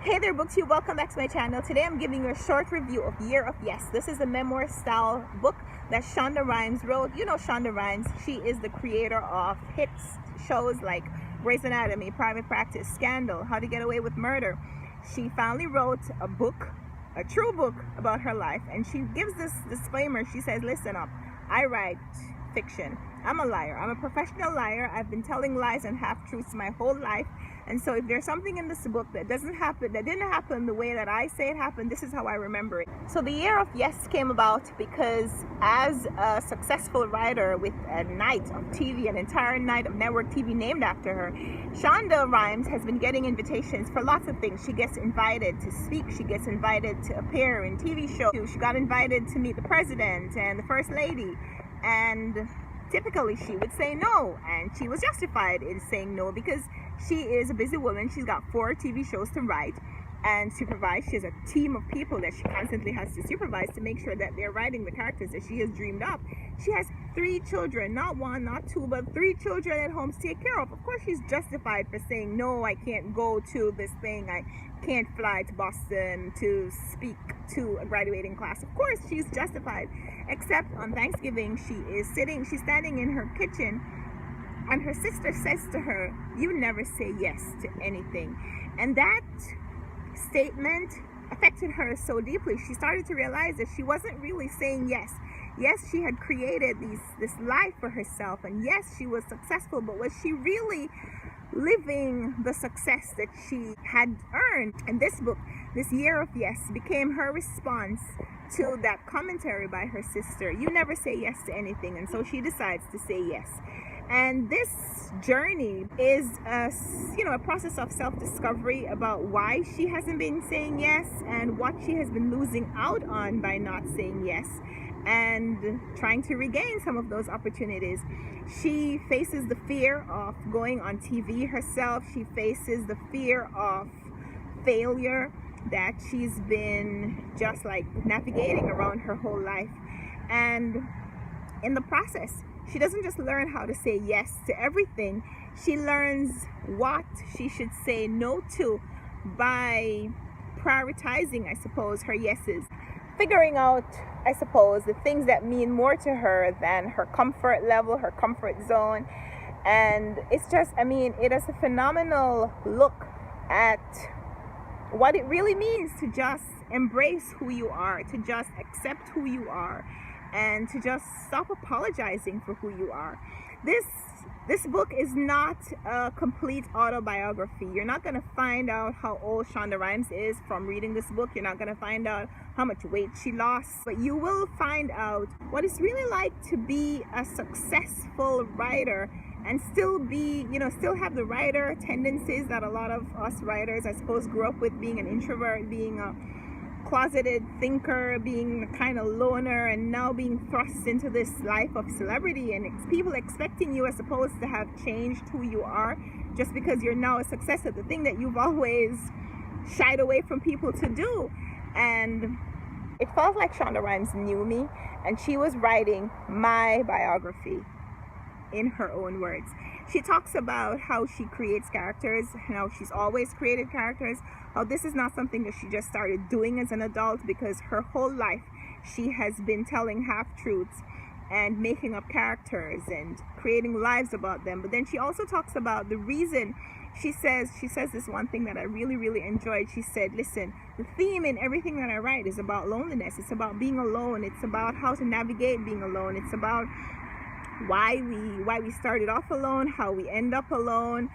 Hey there, BookTube. Welcome back to my channel. Today I'm giving you a short review of Year of Yes. This is a memoir style book that Shonda Rhimes wrote. You know Shonda Rhimes. She is the creator of hits shows like Grey's Anatomy, Private Practice, Scandal, How to Get Away with Murder. She finally wrote a book, a true book about her life, and she gives this disclaimer. She says, listen up, I write fiction. I'm a liar. I'm a professional liar. I've been telling lies and half-truths my whole life. And so if there's something in this book that didn't happen the way that I say it happened, this is how I remember it. So the Year of Yes came about because as a successful writer with a night of TV, an entire night of network TV named after her, Shonda Rhimes has been getting invitations for lots of things. She gets invited to speak. She gets invited to appear in TV shows. She got invited to meet the president and the first lady. And typically she would say no, and she was justified in saying no because she is a busy woman. She's got 4 TV shows to write and supervise. She has a team of people that she constantly has to supervise to make sure that they're writing the characters that she has dreamed up. She has 3 children, not 1, not 2, but 3 children at home to take care of. Of course she's justified for saying no, I can't go to this thing, I can't fly to Boston to speak to a graduating class. Of course she's justified, except on Thanksgiving she's standing in her kitchen and her sister says to her, you never say yes to anything. And that statement affected her so deeply. She started to realize that she wasn't really saying yes. Yes, she had created this life for herself, and yes, she was successful, but was she really living the success that she had earned? And this book, this Year of Yes, became her response to that commentary by her sister. You never say yes to anything. And so she decides to say yes. And this journey is a process of self-discovery about why she hasn't been saying yes and what she has been losing out on by not saying yes, and trying to regain some of those opportunities. She faces the fear of going on TV herself. She faces the fear of failure that she's been just like navigating around her whole life. And in the process, she doesn't just learn how to say yes to everything. She learns what she should say no to by prioritizing, I suppose, her yeses. Figuring out, I suppose, the things that mean more to her than her comfort level, her comfort zone. And it's just, it is a phenomenal look at what it really means to just embrace who you are, to just accept who you are, and to just stop apologizing for who you are. This book is not a complete autobiography. You're not going to find out how old Shonda Rhimes is from reading this book. You're not going to find out how much weight she lost, but you will find out what it's really like to be a successful writer and still be, still have the writer tendencies that a lot of us writers, I suppose, grew up with, being an introvert, being a closeted thinker, being a kind of loner, and now being thrust into this life of celebrity and people expecting you, I suppose, to have changed who you are just because you're now a success at the thing that you've always shied away from people to do. And it felt like Shonda Rhimes knew me, and she was writing my biography in her own words. She talks about how she creates characters, how she's always created characters, how this is not something that she just started doing as an adult, because her whole life she has been telling half-truths and making up characters and creating lives about them. But then she also talks about the reason. She says this one thing that I really, really enjoyed. She said, listen, the theme in everything that I write is about loneliness. It's about being alone. It's about how to navigate being alone. It's about why we started off alone, how we end up alone,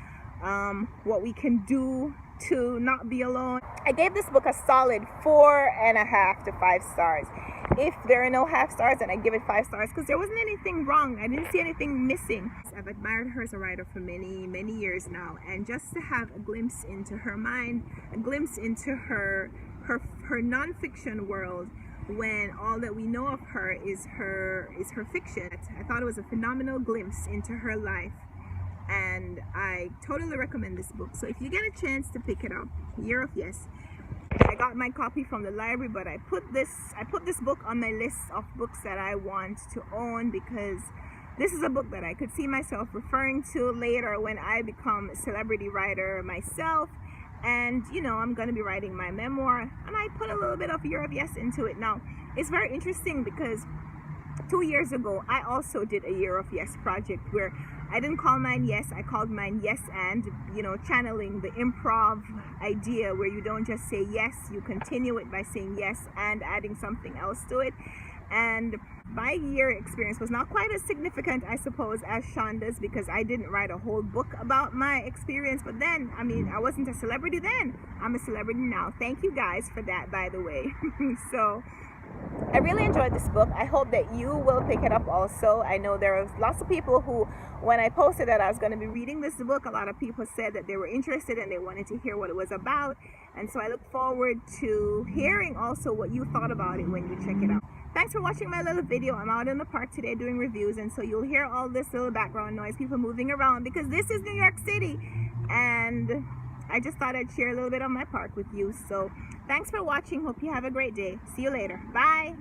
what we can do to not be alone. I gave this book a solid 4.5 to 5 stars. If there are no half stars, then I give it 5 stars because there wasn't anything wrong. I didn't see anything missing. I've admired her as a writer for many, many years now, and just to have a glimpse into her mind, a glimpse into her non-fiction world, when all that we know of her is her fiction. I thought it was a phenomenal glimpse into her life, and I totally recommend this book. So if you get a chance to pick it up, Year of Yes. I got my copy from the library, but I put this book on my list of books that I want to own because this is a book that I could see myself referring to later when I become a celebrity writer myself, And you know, I'm going to be writing my memoir, and I put a little bit of Year of Yes into it. Now it's very interesting because 2 years ago I also did a Year of Yes project where I didn't call mine Yes, I called mine Yes And, you know, channeling the improv idea where you don't just say yes, you continue it by saying yes and adding something else to it. And my year experience was not quite as significant, I suppose, as Shonda's, because I didn't write a whole book about my experience. But then, I mean, I wasn't a celebrity then. I'm a celebrity now. Thank you guys for that, by the way. So I really enjoyed this book. I hope that you will pick it up also. I know there was lots of people who, when I posted that I was going to be reading this book, a lot of people said that they were interested and they wanted to hear what it was about. And so I look forward to hearing also what you thought about it when you check it out. Thanks for watching my little video. I'm out in the park today doing reviews, and so you'll hear all this little background noise, people moving around, because this is New York City. And I just thought I'd share a little bit of my park with you. So thanks for watching. Hope you have a great day. See you later. Bye.